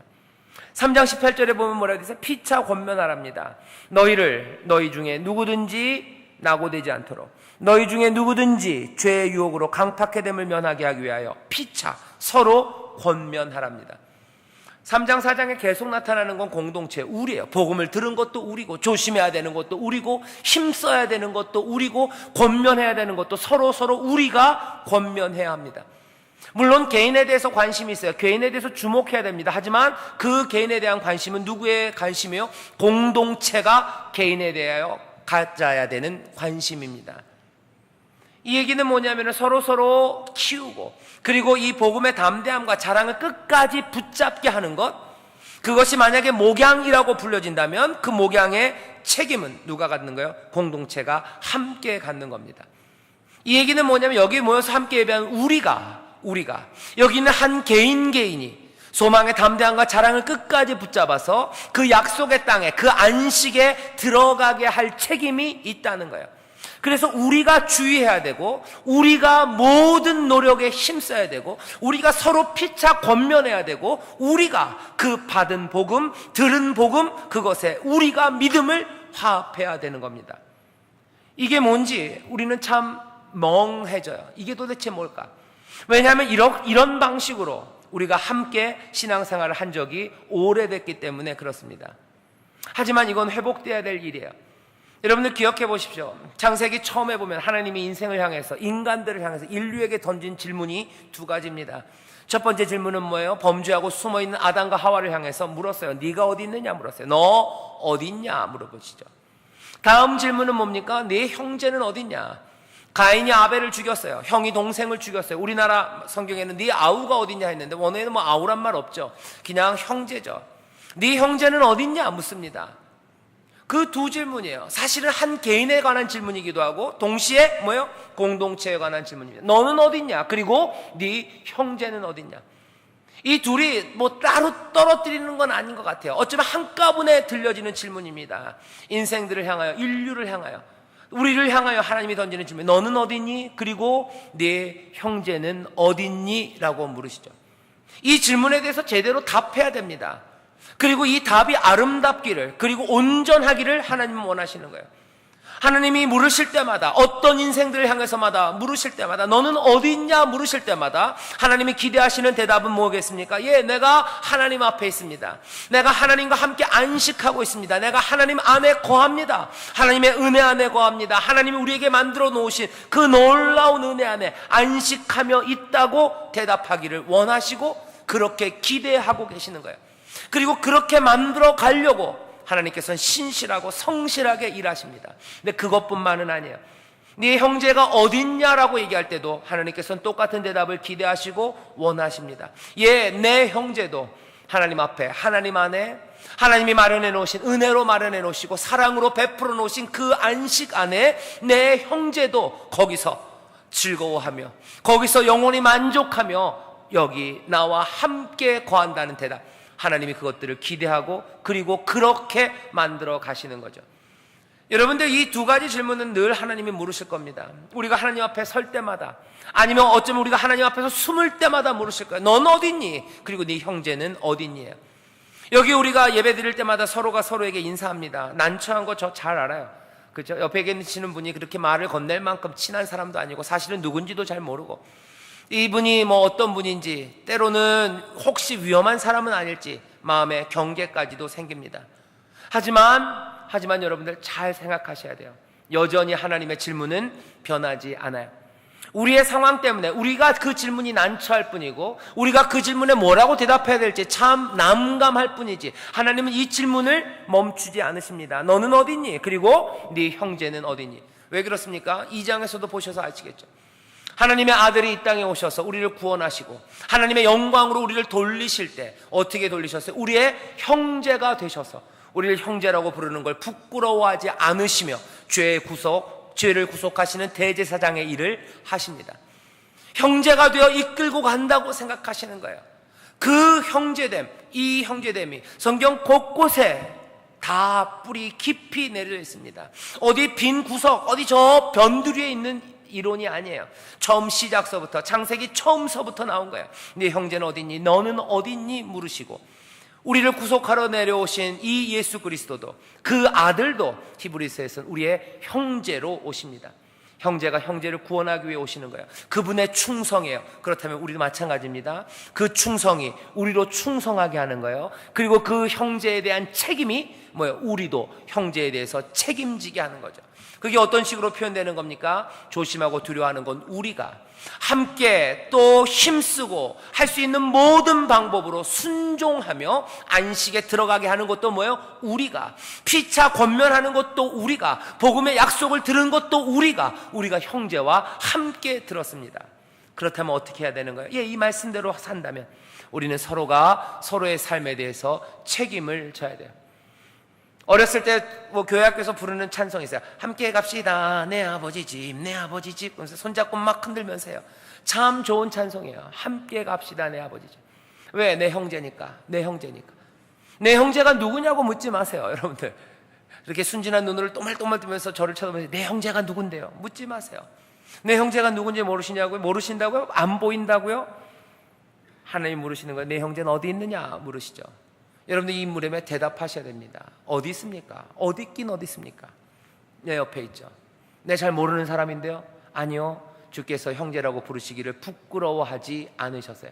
3장 18절에 보면 뭐라고 되어 있어요? 피차 권면하랍니다. 너희 중에 누구든지 낙오되지 않도록, 너희 중에 누구든지 죄의 유혹으로 강팍해 됨을 면하게 하기 위하여 피차 서로 권면하랍니다. 3장 4장에 계속 나타나는 건 공동체, 우리예요. 복음을 들은 것도 우리고, 조심해야 되는 것도 우리고, 힘써야 되는 것도 우리고, 권면해야 되는 것도 서로 우리가 권면해야 합니다. 물론 개인에 대해서 관심이 있어요. 개인에 대해서 주목해야 됩니다. 하지만 그 개인에 대한 관심은 누구의 관심이요? 공동체가 개인에 대하여 가져야 되는 관심입니다. 이 얘기는 뭐냐면 서로 키우고, 그리고 이 복음의 담대함과 자랑을 끝까지 붙잡게 하는 것, 그것이 만약에 목양이라고 불려진다면 그 목양의 책임은 누가 갖는 거예요? 공동체가 함께 갖는 겁니다. 이 얘기는 뭐냐면 여기 모여서 함께 예배한 우리가 여기 있는 한 개인이 소망의 담대함과 자랑을 끝까지 붙잡아서 그 약속의 땅에, 그 안식에 들어가게 할 책임이 있다는 거예요. 그래서 우리가 주의해야 되고, 우리가 모든 노력에 힘써야 되고, 우리가 서로 피차 권면해야 되고, 우리가 그 받은 복음, 들은 복음, 그것에 우리가 믿음을 화합해야 되는 겁니다. 이게 뭔지 우리는 참 멍해져요. 이게 도대체 뭘까? 왜냐하면 이런 방식으로 우리가 함께 신앙생활을 한 적이 오래됐기 때문에 그렇습니다. 하지만 이건 회복돼야 될 일이에요. 여러분들 기억해 보십시오. 창세기 처음에 보면 하나님이 인생을 향해서, 인간들을 향해서 인류에게 던진 질문이 두 가지입니다. 첫 번째 질문은 뭐예요? 범죄하고 숨어있는 아담과 하와를 향해서 물었어요. 네가 어디 있느냐 물었어요. 너 어디 있냐 물어보시죠. 다음 질문은 뭡니까? 네 형제는 어디 있냐? 가인이 아벨을 죽였어요. 형이 동생을 죽였어요. 우리나라 성경에는 네 아우가 어디 있냐 했는데 원어에는 뭐 아우란 말 없죠. 그냥 형제죠. 네 형제는 어디 있냐 묻습니다. 그 두 질문이에요. 사실은 한 개인에 관한 질문이기도 하고 동시에 뭐예요? 공동체에 관한 질문입니다. 너는 어딨냐? 그리고 네 형제는 어딨냐? 이 둘이 뭐 따로 떨어뜨리는 건 아닌 것 같아요. 어쩌면 한꺼번에 들려지는 질문입니다. 인생들을 향하여, 인류를 향하여, 우리를 향하여 하나님이 던지는 질문. 너는 어딨니? 그리고 네 형제는 어딨니? 라고 물으시죠. 이 질문에 대해서 제대로 답해야 됩니다. 그리고 이 답이 아름답기를, 그리고 온전하기를 하나님은 원하시는 거예요. 하나님이 물으실 때마다, 어떤 인생들을 향해서마다 물으실 때마다, 너는 어디 있냐 물으실 때마다 하나님이 기대하시는 대답은 뭐겠습니까? 예, 내가 하나님 앞에 있습니다. 내가 하나님과 함께 안식하고 있습니다. 내가 하나님 안에 거합니다. 하나님의 은혜 안에 거합니다. 하나님이 우리에게 만들어 놓으신 그 놀라운 은혜 안에 안식하며 있다고 대답하기를 원하시고 그렇게 기대하고 계시는 거예요. 그리고 그렇게 만들어 가려고 하나님께서는 신실하고 성실하게 일하십니다. 근데 그것뿐만은 아니에요. 네 형제가 어딨냐라고 얘기할 때도 하나님께서는 똑같은 대답을 기대하시고 원하십니다. 예, 내 형제도 하나님 앞에, 하나님 안에, 하나님이 마련해 놓으신, 은혜로 마련해 놓으시고 사랑으로 베풀어 놓으신 그 안식 안에 내 형제도 거기서 즐거워하며, 거기서 영원히 만족하며 여기 나와 함께 거한다는 대답, 하나님이 그것들을 기대하고 그리고 그렇게 만들어 가시는 거죠. 여러분들 이 두 가지 질문은 늘 하나님이 물으실 겁니다. 우리가 하나님 앞에 설 때마다, 아니면 어쩌면 우리가 하나님 앞에서 숨을 때마다 물으실 거예요. 넌 어딨니? 그리고 네 형제는 어딨니? 여기 우리가 예배 드릴 때마다 서로가 서로에게 인사합니다. 난처한 거 저 잘 알아요. 그렇죠? 옆에 계시는 분이 그렇게 말을 건넬 만큼 친한 사람도 아니고 사실은 누군지도 잘 모르고 이분이 뭐 어떤 분인지 때로는 혹시 위험한 사람은 아닐지 마음에 경계까지도 생깁니다. 하지만 여러분들 잘 생각하셔야 돼요. 여전히 하나님의 질문은 변하지 않아요. 우리의 상황 때문에 우리가 그 질문이 난처할 뿐이고 우리가 그 질문에 뭐라고 대답해야 될지 참 난감할 뿐이지 하나님은 이 질문을 멈추지 않으십니다. 너는 어디니? 그리고 네 형제는 어디니? 왜 그렇습니까? 2장에서도 보셔서 아시겠죠. 하나님의 아들이 이 땅에 오셔서 우리를 구원하시고 하나님의 영광으로 우리를 돌리실 때 어떻게 돌리셨어요? 우리의 형제가 되셔서 우리를 형제라고 부르는 걸 부끄러워하지 않으시며 죄를 구속하시는 대제사장의 일을 하십니다. 형제가 되어 이끌고 간다고 생각하시는 거예요. 그 형제됨, 이 형제됨이 성경 곳곳에 다 뿌리 깊이 내려져 있습니다. 어디 빈 구석, 어디 저 변두리에 있는 이론이 아니에요. 처음 시작서부터 창세기 처음서부터 나온 거예요. 네 형제는 어딨니? 너는 어딨니? 물으시고 우리를 구속하러 내려오신 이 예수 그리스도도 그 아들도 히브리서에서는 우리의 형제로 오십니다. 형제가 형제를 구원하기 위해 오시는 거예요. 그분의 충성이에요. 그렇다면 우리도 마찬가지입니다. 그 충성이 우리로 충성하게 하는 거예요. 그리고 그 형제에 대한 책임이 뭐예요? 우리도 형제에 대해서 책임지게 하는 거죠. 그게 어떤 식으로 표현되는 겁니까? 조심하고 두려워하는 건 우리가 함께 또 힘쓰고 할 수 있는 모든 방법으로 순종하며 안식에 들어가게 하는 것도 뭐예요? 우리가 피차 권면하는 것도 우리가 복음의 약속을 들은 것도 우리가 형제와 함께 들었습니다. 그렇다면 어떻게 해야 되는 거예요? 이 말씀대로 산다면 우리는 서로가 서로의 삶에 대해서 책임을 져야 돼요. 어렸을 때 뭐 교회 학교에서 부르는 찬송이 있어요. 함께 갑시다 내 아버지 집 내 아버지 집 그러면서 손잡고 막 흔들면서 해요. 참 좋은 찬송이에요. 함께 갑시다 내 아버지 집. 왜? 내 형제니까. 내 형제가 누구냐고 묻지 마세요. 여러분들 이렇게 순진한 눈으로 또말또말 뜨면서 저를 쳐다보면서 내 형제가 누군데요? 묻지 마세요. 내 형제가 누군지 모르시냐고요? 모르신다고요? 안 보인다고요? 하나님 물으시는 거예요. 내 형제는 어디 있느냐 물으시죠. 여러분들 이 물음에 대답하셔야 됩니다. 어디 있습니까? 어디 있긴 어디 있습니까? 내 옆에 있죠. 내 잘 모르는 사람인데요? 아니요. 주께서 형제라고 부르시기를 부끄러워하지 않으셨어요.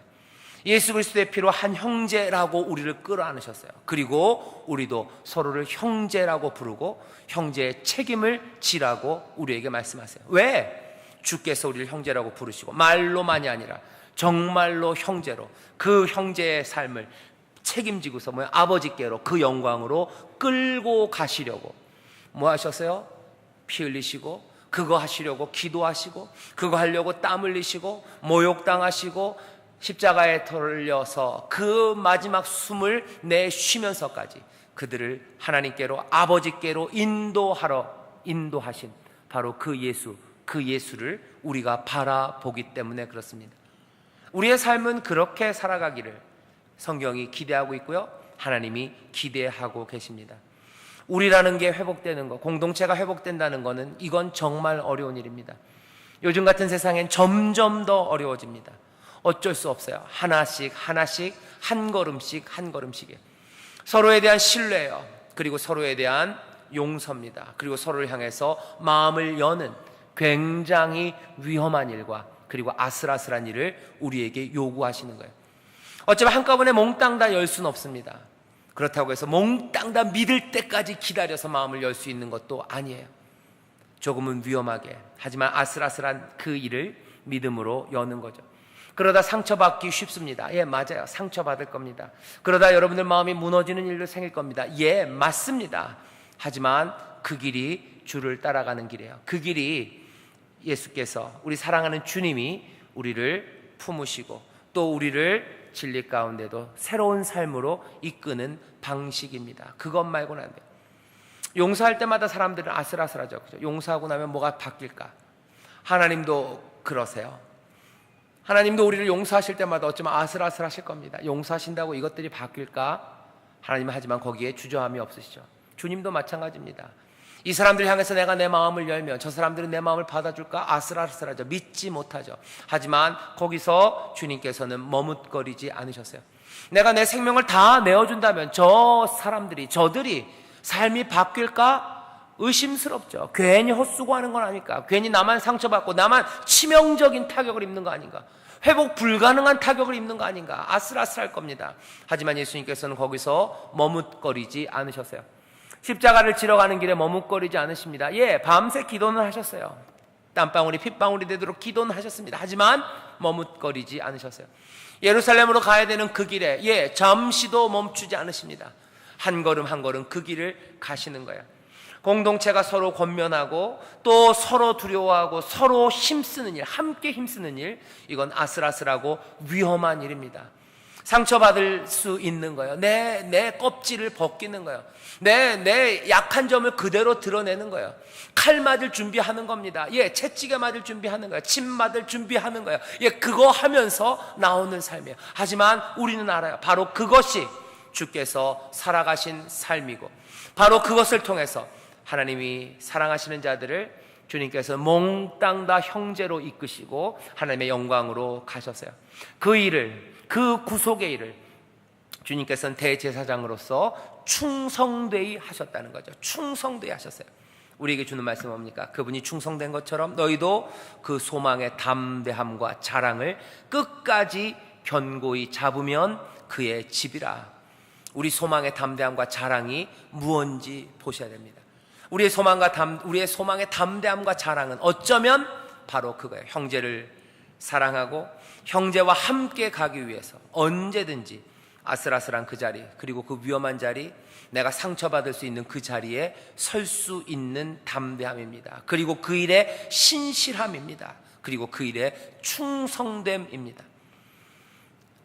예수 그리스도의 피로 한 형제라고 우리를 끌어안으셨어요. 그리고 우리도 서로를 형제라고 부르고 형제의 책임을 지라고 우리에게 말씀하세요. 왜? 주께서 우리를 형제라고 부르시고 말로만이 아니라 정말로 형제로 그 형제의 삶을 책임지고서 아버지께로 그 영광으로 끌고 가시려고 뭐 하셨어요? 피 흘리시고 그거 하시려고 기도하시고 그거 하려고 땀 흘리시고 모욕당하시고 십자가에 돌려서 그 마지막 숨을 내쉬면서까지 그들을 하나님께로 아버지께로 인도하신 바로 그 예수를 우리가 바라보기 때문에 그렇습니다. 우리의 삶은 그렇게 살아가기를 성경이 기대하고 있고요. 하나님이 기대하고 계십니다. 우리라는 게 회복되는 거, 공동체가 회복된다는 거는 이건 정말 어려운 일입니다. 요즘 같은 세상엔 점점 더 어려워집니다. 어쩔 수 없어요. 하나씩 한 걸음씩이에요. 서로에 대한 신뢰예요. 그리고 서로에 대한 용서입니다. 그리고 서로를 향해서 마음을 여는 굉장히 위험한 일과 그리고 아슬아슬한 일을 우리에게 요구하시는 거예요. 어쩌면 한꺼번에 몽땅 다 열 수는 없습니다. 그렇다고 해서 몽땅 다 믿을 때까지 기다려서 마음을 열 수 있는 것도 아니에요. 조금은 위험하게 하지만 아슬아슬한 그 일을 믿음으로 여는 거죠. 그러다 상처받기 쉽습니다. 예, 맞아요. 상처받을 겁니다. 그러다 여러분들 마음이 무너지는 일도 생길 겁니다. 예, 맞습니다. 하지만 그 길이 주를 따라가는 길이에요. 그 길이 예수께서 우리 사랑하는 주님이 우리를 품으시고 또 우리를 진리 가운데도 새로운 삶으로 이끄는 방식입니다. 그것 말고는 안 돼요. 용서할 때마다 사람들은 아슬아슬하죠. 그죠? 용서하고 나면 뭐가 바뀔까? 하나님도 그러세요. 하나님도 우리를 용서하실 때마다 어쩌면 아슬아슬하실 겁니다. 용서하신다고 이것들이 바뀔까? 하나님은 하지만 거기에 주저함이 없으시죠. 주님도 마찬가지입니다. 이 사람들 향해서 내가 내 마음을 열면 저 사람들은 내 마음을 받아줄까? 아슬아슬하죠. 믿지 못하죠. 하지만 거기서 주님께서는 머뭇거리지 않으셨어요. 내가 내 생명을 다 내어준다면 저들이 삶이 바뀔까? 의심스럽죠. 괜히 헛수고하는 건 아닐까? 괜히 나만 상처받고 나만 치명적인 타격을 입는 거 아닌가? 회복 불가능한 타격을 입는 거 아닌가? 아슬아슬할 겁니다. 하지만 예수님께서는 거기서 머뭇거리지 않으셨어요. 십자가를 지러 가는 길에 머뭇거리지 않으십니다. 밤새 기도는 하셨어요. 땀방울이 핏방울이 되도록 기도는 하셨습니다. 하지만 머뭇거리지 않으셨어요. 예루살렘으로 가야 되는 그 길에 잠시도 멈추지 않으십니다. 한 걸음 한 걸음 그 길을 가시는 거예요. 공동체가 서로 권면하고 또 서로 두려워하고 서로 힘쓰는 일, 함께 힘쓰는 일, 이건 아슬아슬하고 위험한 일입니다. 상처받을 수 있는 거예요. 내 껍질을 벗기는 거예요. 내 약한 점을 그대로 드러내는 거예요. 칼 맞을 준비하는 겁니다. 채찍에 맞을 준비하는 거예요. 침 맞을 준비하는 거예요. 그거 하면서 나오는 삶이에요. 하지만 우리는 알아요. 바로 그것이 주께서 살아가신 삶이고, 바로 그것을 통해서 하나님이 사랑하시는 자들을 주님께서 몽땅 다 형제로 이끄시고 하나님의 영광으로 가셨어요. 그 일을, 그 구속의 일을 주님께서는 대제사장으로서 충성되이 하셨다는 거죠. 충성되이 하셨어요. 우리에게 주는 말씀은 뭡니까? 그분이 충성된 것처럼 너희도 그 소망의 담대함과 자랑을 끝까지 견고히 잡으면 그의 집이라. 우리 소망의 담대함과 자랑이 무언지 보셔야 됩니다. 우리의 소망의 담대함과 자랑은 어쩌면 바로 그거예요. 형제를 사랑하고 형제와 함께 가기 위해서 언제든지 아슬아슬한 그 자리, 그리고 그 위험한 자리, 내가 상처받을 수 있는 그 자리에 설 수 있는 담대함입니다. 그리고 그 일의 신실함입니다. 그리고 그 일의 충성됨입니다.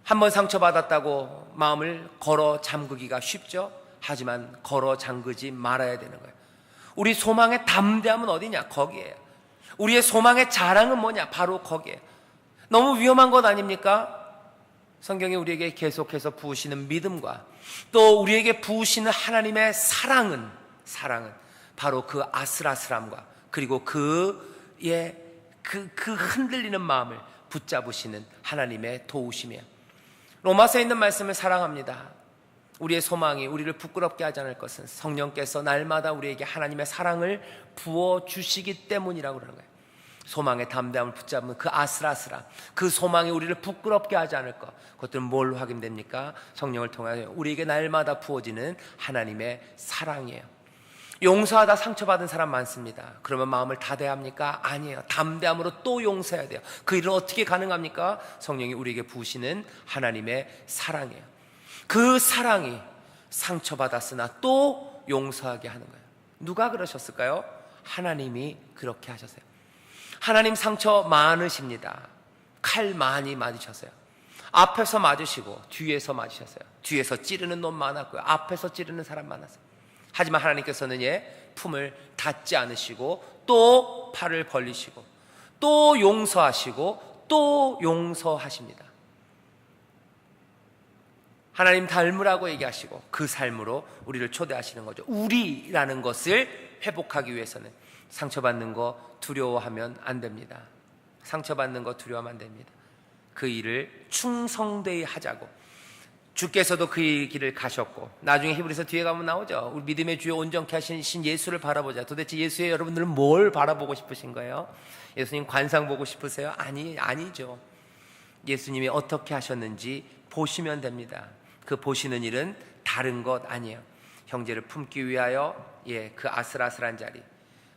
한번 상처받았다고 마음을 걸어 잠그기가 쉽죠? 하지만 걸어 잠그지 말아야 되는 거예요. 우리 소망의 담대함은 어디냐? 거기에요. 우리의 소망의 자랑은 뭐냐? 바로 거기에요. 너무 위험한 것 아닙니까? 성경이 우리에게 계속해서 부으시는 믿음과 또 우리에게 부으시는 하나님의 사랑은 바로 그 아슬아슬함과 그리고 그의 그 흔들리는 마음을 붙잡으시는 하나님의 도우심이에요. 로마서에 있는 말씀을 사랑합니다. 우리의 소망이 우리를 부끄럽게 하지 않을 것은 성령께서 날마다 우리에게 하나님의 사랑을 부어주시기 때문이라고 그러는 거예요. 소망의 담대함을 붙잡는 그 아슬아슬함, 그 소망이 우리를 부끄럽게 하지 않을 것, 그것들은 뭘 확인됩니까? 성령을 통하여 우리에게 날마다 부어지는 하나님의 사랑이에요. 용서하다 상처받은 사람 많습니다. 그러면 마음을 닫아야 합니까? 아니에요. 담대함으로 또 용서해야 돼요. 그 일은 어떻게 가능합니까? 성령이 우리에게 부으시는 하나님의 사랑이에요. 그 사랑이 상처받았으나 또 용서하게 하는 거예요. 누가 그러셨을까요? 하나님이 그렇게 하셨어요. 하나님 상처 많으십니다. 칼 많이 맞으셨어요. 앞에서 맞으시고 뒤에서 맞으셨어요. 뒤에서 찌르는 놈 많았고요. 앞에서 찌르는 사람 많았어요. 하지만 하나님께서는 품을 닫지 않으시고 또 팔을 벌리시고 또 용서하시고 또 용서하십니다. 하나님 닮으라고 얘기하시고 그 삶으로 우리를 초대하시는 거죠. 우리라는 것을 회복하기 위해서는 상처받는 거 두려워하면 안 됩니다. 상처받는 거 두려워하면 안 됩니다. 그 일을 충성되이 하자고. 주께서도 그 길을 가셨고, 나중에 히브리서 뒤에 가면 나오죠. 우리 믿음의 주요 온전케 하신 예수를 바라보자. 도대체 예수의 여러분들은 뭘 바라보고 싶으신 거예요? 예수님 관상 보고 싶으세요? 아니죠. 예수님이 어떻게 하셨는지 보시면 됩니다. 그 보시는 일은 다른 것 아니에요. 형제를 품기 위하여 그 아슬아슬한 자리,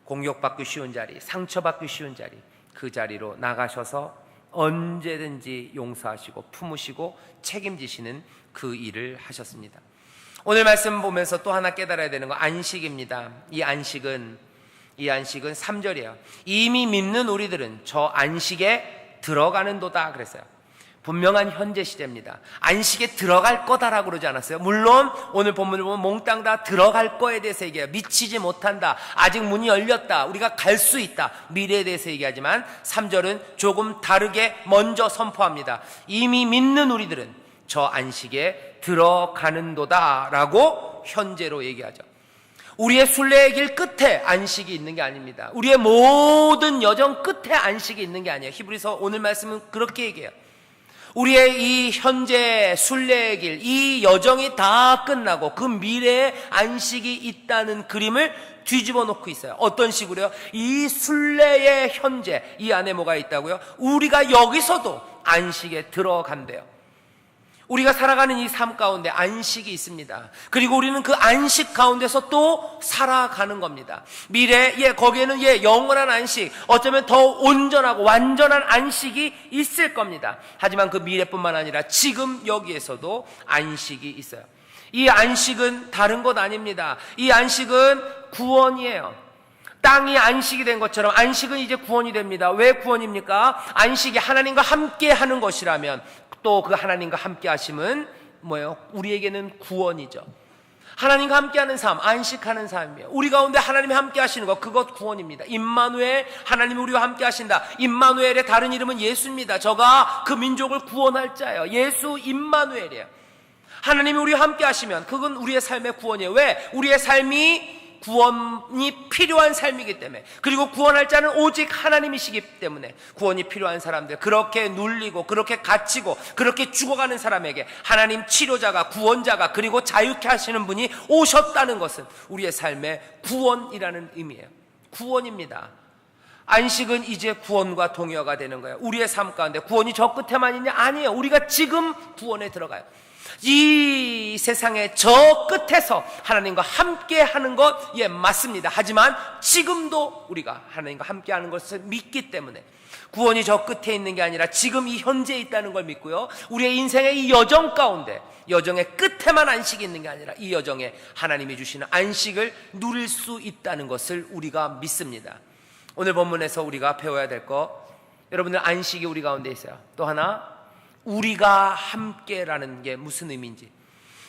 공격받기 쉬운 자리, 상처받기 쉬운 자리, 그 자리로 나가셔서 언제든지 용서하시고 품으시고 책임지시는 그 일을 하셨습니다. 오늘 말씀 보면서 또 하나 깨달아야 되는 거 안식입니다. 이 안식은 3절이에요. 이미 믿는 우리들은 저 안식에 들어가는도다 그랬어요. 분명한 현재 시제입니다. 안식에 들어갈 거다라고 그러지 않았어요? 물론 오늘 본문을 보면 몽땅 다 들어갈 거에 대해서 얘기해요. 미치지 못한다. 아직 문이 열렸다. 우리가 갈 수 있다. 미래에 대해서 얘기하지만 3절은 조금 다르게 먼저 선포합니다. 이미 믿는 우리들은 저 안식에 들어가는도다 라고 현재로 얘기하죠. 우리의 순례의 길 끝에 안식이 있는 게 아닙니다. 우리의 모든 여정 끝에 안식이 있는 게 아니에요. 히브리서 오늘 말씀은 그렇게 얘기해요. 우리의 이 현재 순례의 길, 이 여정이 다 끝나고 그 미래에 안식이 있다는 그림을 뒤집어 놓고 있어요. 어떤 식으로요? 이 순례의 현재, 이 안에 뭐가 있다고요? 우리가 여기서도 안식에 들어간대요. 우리가 살아가는 이 삶 가운데 안식이 있습니다. 그리고 우리는 그 안식 가운데서 또 살아가는 겁니다. 거기에는 영원한 안식, 어쩌면 더 온전하고 완전한 안식이 있을 겁니다. 하지만 그 미래뿐만 아니라 지금 여기에서도 안식이 있어요. 이 안식은 다른 것 아닙니다. 이 안식은 구원이에요. 땅이 안식이 된 것처럼 안식은 이제 구원이 됩니다. 왜 구원입니까? 안식이 하나님과 함께 하는 것이라면 또 그 하나님과 함께 하심은 뭐예요? 우리에게는 구원이죠. 하나님과 함께하는 삶, 안식하는 삶이에요. 우리 가운데 하나님이 함께 하시는 것, 그것 구원입니다. 임마누엘, 하나님이 우리와 함께 하신다. 임마누엘의 다른 이름은 예수입니다. 저가 그 민족을 구원할 자예요. 예수 임마누엘이에요. 하나님이 우리와 함께 하시면 그건 우리의 삶의 구원이에요. 왜? 우리의 삶이 구원이 필요한 삶이기 때문에, 그리고 구원할 자는 오직 하나님이시기 때문에 구원이 필요한 사람들, 그렇게 눌리고 그렇게 갇히고 그렇게 죽어가는 사람에게 하나님 치료자가, 구원자가, 그리고 자유케 하시는 분이 오셨다는 것은 우리의 삶의 구원이라는 의미예요. 구원입니다. 안식은 이제 구원과 동의어가 되는 거예요. 우리의 삶 가운데 구원이 저 끝에만 있냐? 아니에요. 우리가 지금 구원에 들어가요. 이 세상의 저 끝에서 하나님과 함께 하는 것, 맞습니다. 하지만 지금도 우리가 하나님과 함께 하는 것을 믿기 때문에 구원이 저 끝에 있는 게 아니라 지금 이 현재에 있다는 걸 믿고요, 우리의 인생의 이 여정 가운데, 여정의 끝에만 안식이 있는 게 아니라 이 여정에 하나님이 주시는 안식을 누릴 수 있다는 것을 우리가 믿습니다. 오늘 본문에서 우리가 배워야 될 것, 여러분들, 안식이 우리 가운데 있어요. 또 하나, 우리가 함께라는 게 무슨 의미인지,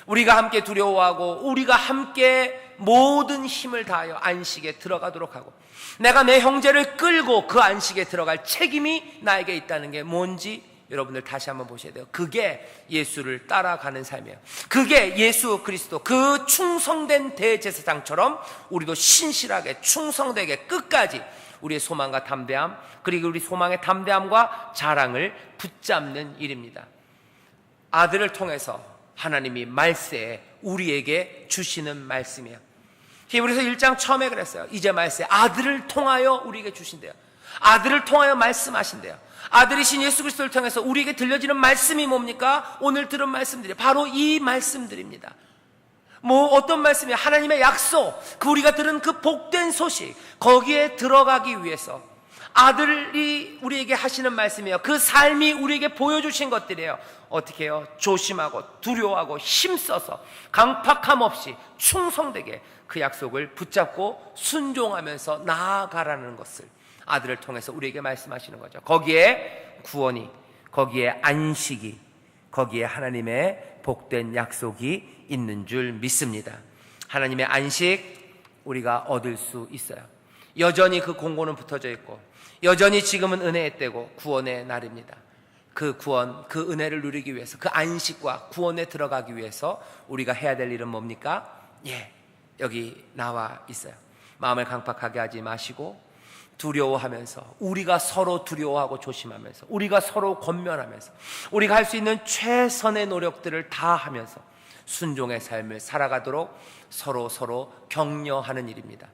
우리가 함께 두려워하고 우리가 함께 모든 힘을 다하여 안식에 들어가도록 하고, 내가 내 형제를 끌고 그 안식에 들어갈 책임이 나에게 있다는 게 뭔지 여러분들 다시 한번 보셔야 돼요. 그게 예수를 따라가는 삶이에요. 그게 예수 그리스도, 그 충성된 대제사장처럼 우리도 신실하게 충성되게 끝까지 우리의 소망과 담대함, 그리고 우리 소망의 담대함과 자랑을 붙잡는 일입니다. 아들을 통해서 하나님이 말세에 우리에게 주시는 말씀이에요. 히브리서 1장 처음에 그랬어요. 이제 말세, 아들을 통하여 우리에게 주신대요. 아들을 통하여 말씀하신대요. 아들이신 예수 그리스도를 통해서 우리에게 들려지는 말씀이 뭡니까? 오늘 들은 말씀들이 바로 이 말씀들입니다. 어떤 말씀이에요? 하나님의 약속, 그 우리가 들은 그 복된 소식, 거기에 들어가기 위해서 아들이 우리에게 하시는 말씀이에요. 그 삶이 우리에게 보여주신 것들이에요. 어떻게 해요? 조심하고 두려워하고 힘써서 강팍함 없이 충성되게 그 약속을 붙잡고 순종하면서 나아가라는 것을 아들을 통해서 우리에게 말씀하시는 거죠. 거기에 구원이, 거기에 안식이, 거기에 하나님의 복된 약속이 있는 줄 믿습니다. 하나님의 안식 우리가 얻을 수 있어요. 여전히 그 공고는 붙어져 있고, 여전히 지금은 은혜의 때고 구원의 날입니다. 그 구원, 그 은혜를 누리기 위해서, 그 안식과 구원에 들어가기 위해서 우리가 해야 될 일은 뭡니까? 여기 나와 있어요. 마음을 강팍하게 하지 마시고 두려워하면서, 우리가 서로 두려워하고 조심하면서, 우리가 서로 권면하면서, 우리가 할 수 있는 최선의 노력들을 다 하면서 순종의 삶을 살아가도록 서로 격려하는 일입니다.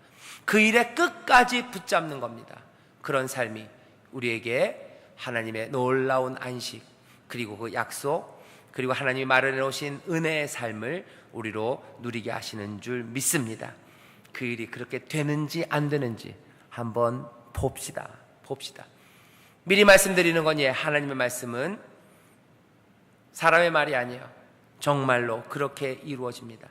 그 일에 끝까지 붙잡는 겁니다. 그런 삶이 우리에게 하나님의 놀라운 안식, 그리고 그 약속, 그리고 하나님이 마련해 놓으신 은혜의 삶을 우리로 누리게 하시는 줄 믿습니다. 그 일이 그렇게 되는지 안 되는지 한번 봅시다. 미리 말씀드리는 건, 하나님의 말씀은 사람의 말이 아니에요. 정말로 그렇게 이루어집니다.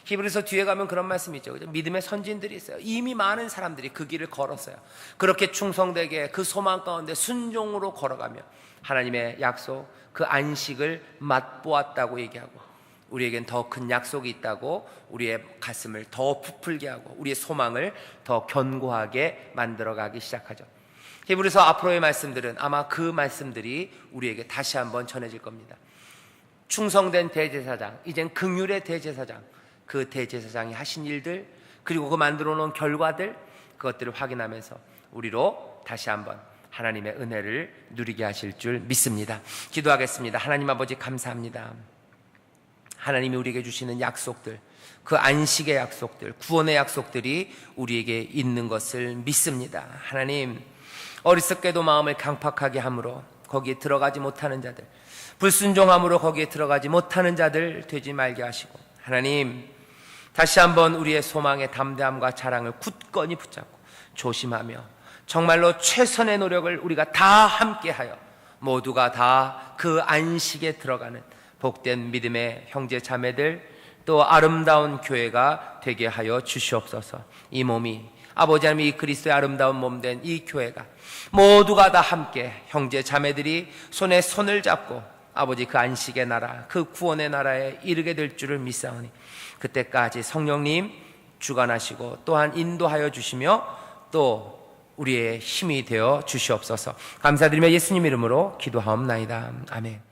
히브리서 뒤에 가면 그런 말씀이 있죠. 믿음의 선진들이 있어요. 이미 많은 사람들이 그 길을 걸었어요. 그렇게 충성되게 그 소망 가운데 순종으로 걸어가며 하나님의 약속, 그 안식을 맛보았다고 얘기하고, 우리에겐 더 큰 약속이 있다고 우리의 가슴을 더 부풀게 하고 우리의 소망을 더 견고하게 만들어가기 시작하죠. 히브리서 앞으로의 말씀들은 아마 그 말씀들이 우리에게 다시 한번 전해질 겁니다. 충성된 대제사장, 이젠 긍휼의 대제사장, 그 대제사장이 하신 일들, 그리고 그 만들어 놓은 결과들, 그것들을 확인하면서 우리로 다시 한번 하나님의 은혜를 누리게 하실 줄 믿습니다. 기도하겠습니다. 하나님 아버지, 감사합니다. 하나님이 우리에게 주시는 약속들, 그 안식의 약속들, 구원의 약속들이 우리에게 있는 것을 믿습니다. 하나님, 어리석게도 마음을 강팍하게 함으로 거기에 들어가지 못하는 자들, 불순종함으로 거기에 들어가지 못하는 자들 되지 말게 하시고, 하나님, 다시 한번 우리의 소망의 담대함과 자랑을 굳건히 붙잡고 조심하며 정말로 최선의 노력을 우리가 다 함께하여 모두가 다 그 안식에 들어가는 복된 믿음의 형제 자매들, 또 아름다운 교회가 되게 하여 주시옵소서. 이 몸이 아버지 하나님, 이 그리스도의 아름다운 몸된 이 교회가 모두가 다 함께 형제 자매들이 손에 손을 잡고 아버지 그 안식의 나라, 그 구원의 나라에 이르게 될 줄을 믿사오니 그때까지 성령님 주관하시고 또한 인도하여 주시며 또 우리의 힘이 되어 주시옵소서. 감사드리며 예수님 이름으로 기도하옵나이다. 아멘.